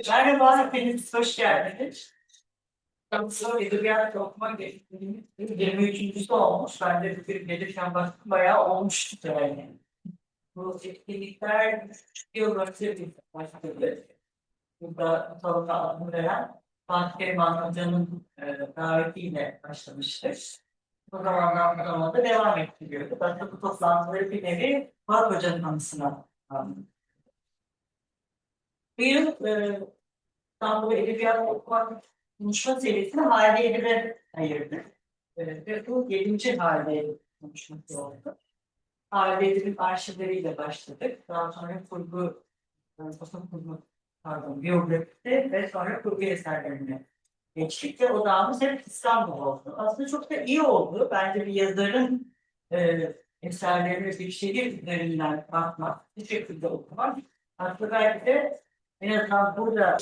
Merhaba, hepiniz hoş geldiniz. Tanışma Edebiyat Okuma Geçtiğimiz 23.'sü olmuş. Ben de bugün gelirken baktım bayağı olmuştu yani. Bu etkinlikler 3,5 yıl önce bir başladı. Burada salona adını veren Fatih Keriman Hoca'nın davetiyle başlamıştır. O zamandan bu zamanda devam ettiriyordu. Ben de bu toplantıları bir nevi Fatih Hoca'nın anısına aldım. Bu yıl İstanbul Edebiyat Okuma konuşma serisini Halide Edip'e ayırdık. Ve bu 7. Halide Edip konuşması oldu. Halide Edip'in arşivleriyle başladık. Daha sonra basın kurgu, biyografisi ve sonra kurgu eserlerine geçtik ve odağımız hep İstanbul oldu. Aslında çok da iyi oldu. Bence bir yazarın eserlerine bir şehir üzerinden bakmak, bir şekilde okumak. Aslında belki de en azından burada